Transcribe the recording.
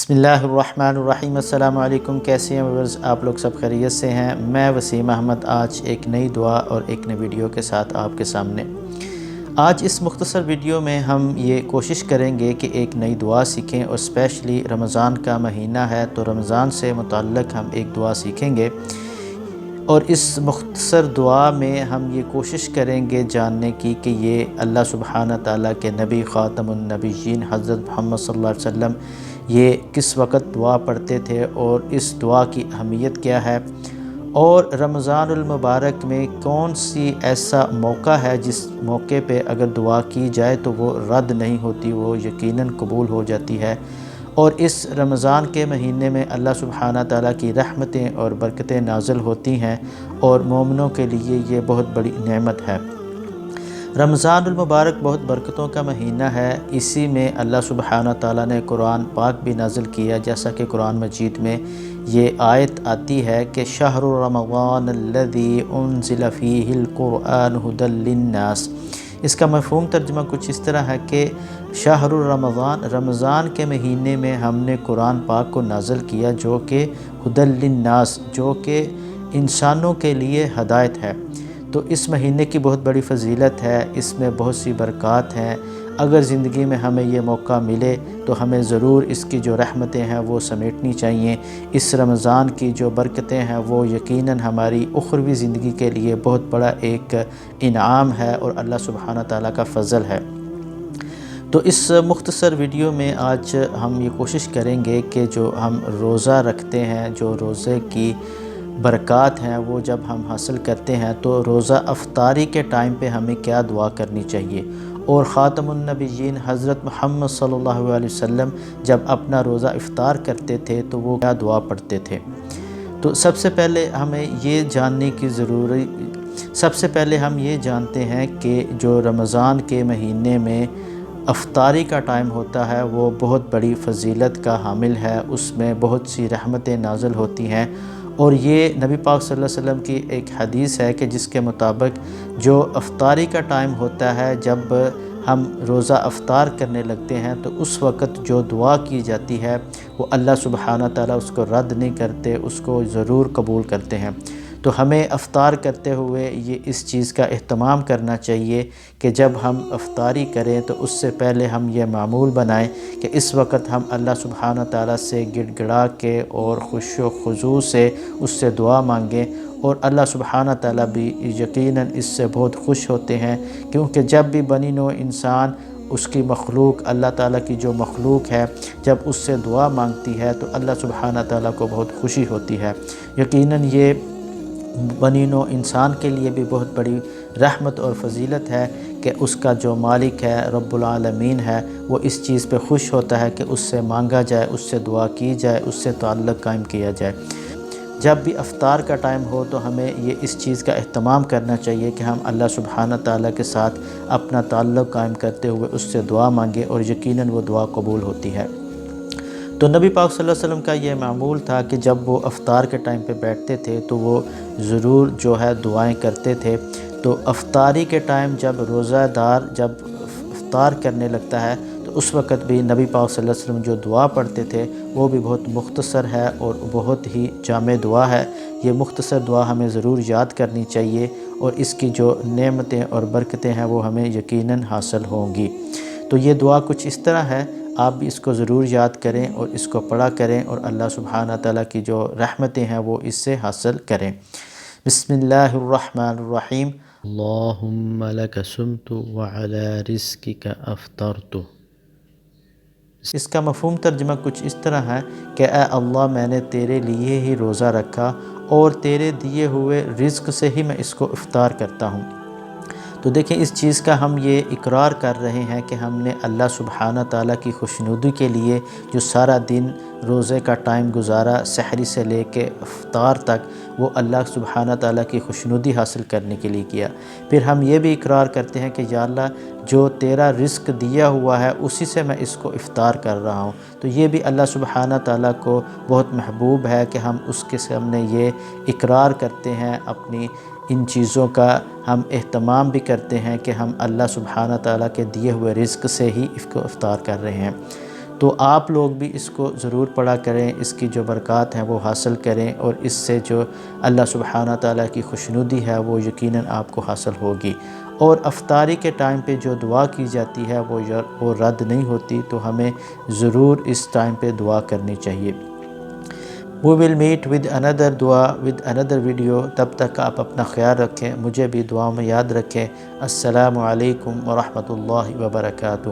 बिस्मिल्लाहिर्रहमानिर्रहीम। अस्सलाम वालेकुम। कैसे हैं व्यूअर्स? आप लोग सब खैरियत से हैं? मैं वसीम अहमद आज एक नई दुआ और एक नई वीडियो के साथ आपके सामने। आज इस मुख्तसर वीडियो में हम ये कोशिश करेंगे कि एक नई दुआ सीखें, और स्पेशली रमज़ान का महीना है तो रमज़ान से मुतल्लिक़ हम एक दुआ सीखेंगे। और इस मुख्तसर दुआ में हम ये कोशिश करेंगे जानने की कि ये अल्लाह सुब्हानहू तआला के नबी ख़ातमुन नबिय्यीन हज़रत मोहम्मद सल्लल्लाहु अलैहि वसल्लम ये किस वक़्त दुआ पढ़ते थे और इस दुआ की अहमियत क्या है, और रमज़ानुल मुबारक में कौन सी ऐसा मौका है जिस मौके पे अगर दुआ की जाए तो वो रद्द नहीं होती, वो यकीनन कबूल हो जाती है। और इस रमज़ान के महीने में अल्लाह सुब्हानहू तआला की रहमतें और बरकतें नाज़िल होती हैं, और मोमिनों के लिए ये बहुत बड़ी नेमत है। रमज़ानुल मुबारक बहुत बरकतों का महीना है। इसी में अल्लाह सुब्हानहू तआला ने कुरान पाक भी नाज़िल किया, जैसा कि कुरान मजीद में ये आयत आती है कि शहरु रमज़ानल्लज़ी उन्ज़िल फ़ीहिल क़ुरआन हुदल लिन्नास। इसका मफ़हूम तर्जुमा कुछ इस तरह है कि शहरु रमज़ान, रमज़ान के महीने में हमने कुरान पाक को नाज़िल किया जो कि हुदल लिन्नास, जो कि इंसानों के लिए हदायत है। तो इस महीने की बहुत बड़ी फ़जीलत है, इसमें बहुत सी बरक़ात हैं। अगर ज़िंदगी में हमें ये मौका मिले तो हमें ज़रूर इसकी जो रहमतें हैं वो समेटनी चाहिए। इस रमज़ान की जो बरकतें हैं वो यकीनन हमारी उख़रवी ज़िंदगी के लिए बहुत बड़ा एक इनाम है और अल्लाह सुब्हानहू तआला का फ़ज़ल है। तो इस मुख्तसर वीडियो में आज हम ये कोशिश करेंगे कि जो हम रोज़ा रखते हैं, जो रोज़े की बरक़ात हैं वो जब हम हासिल करते हैं तो रोज़ा अफ्तारी के टाइम पे हमें क्या दुआ करनी चाहिए, और ख़ातमुन नबिय्यीन हज़रत मोहम्मद सल्लल्लाहु अलैहि वसल्लम जब अपना रोज़ा इफ़्तार करते थे तो वो क्या दुआ पढ़ते थे। तो सबसे पहले हम ये जानते हैं कि जो रमज़ान के महीने में अफ्तारी का टाइम होता है वो बहुत बड़ी फ़जीलत का हामिल है। उसमें बहुत सी रहमतें नाज़िल होती हैं, और ये नबी पाक सल्लल्लाहु अलैहि वसल्लम की एक हदीस है कि जिसके मुताबिक जो अफ्तारी का टाइम होता है, जब हम रोज़ा अफ्तार करने लगते हैं तो उस वक़्त जो दुआ की जाती है वो अल्लाह सुब्हानहू तआला उसको रद्द नहीं करते, उसको ज़रूर कबूल करते हैं। तो हमें अफ्तार करते हुए ये इस चीज़ का एहतमाम करना चाहिए कि जब हम अफ्तारी करें तो उससे पहले हम ये मामूल बनाएं कि इस वक्त हम अल्लाह सुब्हानहू तआला से गिड़गिड़ा के और खुशो खुजू से उससे दुआ मांगें, और अल्लाह सुब्हानहू तआला भी यकीनन इससे बहुत खुश होते हैं, क्योंकि जब भी बनी नौ इंसान उसकी मखलूक अल्लाह ताला की जो मखलूक है जब उससे दुआ मांगती है तो अल्लाह सुब्हानहू तआला को बहुत खुशी होती है। यकीनन ये बनी नौ इंसान के लिए भी बहुत बड़ी रहमत और फ़जीलत है कि उसका जो मालिक है रब्बुल आलमीन है वो इस चीज़ पे खुश होता है कि उससे मांगा जाए, उससे दुआ की जाए, उससे ताल्लुक़ कायम किया जाए। जब भी अफ्तार का टाइम हो तो हमें ये इस चीज़ का एहतमाम करना चाहिए कि हम अल्लाह सुब्हानहू तआला के साथ अपना ताल्लुक़ कायम करते हुए उससे दुआ मांगें, और यकीनन वो दुआ कबूल होती है। तो नबी पाक सल्लल्लाहु अलैहि वसल्लम का ये मामूल था कि जब वो अफ्तार के टाइम पे बैठते थे तो वो ज़रूर जो है दुआएं करते थे। तो अफ्तारी के टाइम जब रोज़ादार जब अफ्तार करने लगता है तो उस वक़्त भी नबी पाक सल्लल्लाहु अलैहि वसल्लम जो दुआ पढ़ते थे वो भी बहुत मुख्तसर है और बहुत ही जामे दुआ है। ये मुख्तसर दुआ हमें ज़रूर याद करनी चाहिए, और इसकी जो नेमतें और बरकतें हैं वो हमें यकीनन हासिल होंगी। तो ये दुआ कुछ इस तरह है, आप भी इसको ज़रूर याद करें और इसको पढ़ा करें, और अल्लाह सुब्हानहू तआला की जो रहमतें हैं वो इससे हासिल करें। बिस्मिल्लाहिर्रहमानिर्रहीम। अल्लाहुम्मा लका सुम्तु व अला रिज़्क़िका अफ़्तरतु। इसका मफ़हूम तर्जुमा कुछ इस तरह है कि ए अल्लाह, मैंने तेरे लिए ही रोज़ा रखा और तेरे दिए हुए रिज़्क़ से ही मैं इसको इफ़्तार करता हूँ। तो देखिए इस चीज़ का हम ये इकरार कर रहे हैं कि हमने अल्लाह सुब्हानहू तआला की खुशनुदी के लिए जो सारा दिन रोज़े का टाइम गुजारा, सहरी से लेके इफ्तार तक, वो अल्लाह सुब्हानहू तआला की खुशनुदी हासिल करने के लिए किया। फिर हम ये भी इकरार करते हैं कि या अल्लाह, जो तेरा रिज़्क़ दिया हुआ है उसी से मैं इसको इफ़्तार कर रहा हूँ। तो ये भी अल्लाह सुब्हानहू तआला को बहुत महबूब है कि हम उसके सामने ये इकरार करते हैं, अपनी इन चीज़ों का हम एहतमाम भी करते हैं कि हम अल्लाह सुब्हानहू तआला के दिए हुए रिज़्क़ से ही इसको इफ़्तार कर रहे हैं। تو آپ لوگ بھی اس کو ضرور پڑھا کریں، اس کی جو برکات ہیں وہ حاصل کریں، اور اس سے جو اللہ سبحانہ تعالیٰ کی خوشنودی ہے وہ یقیناً آپ کو حاصل ہوگی۔ اور افطاری کے ٹائم پہ جو دعا کی جاتی ہے وہ رد نہیں ہوتی، تو ہمیں ضرور اس ٹائم پہ دعا کرنی چاہیے۔ We will meet with another دعا with another video۔ تب تک آپ اپنا خیال رکھیں، مجھے بھی دعا میں یاد رکھیں۔ السلام علیکم ورحمۃ اللہ وبرکاتہ۔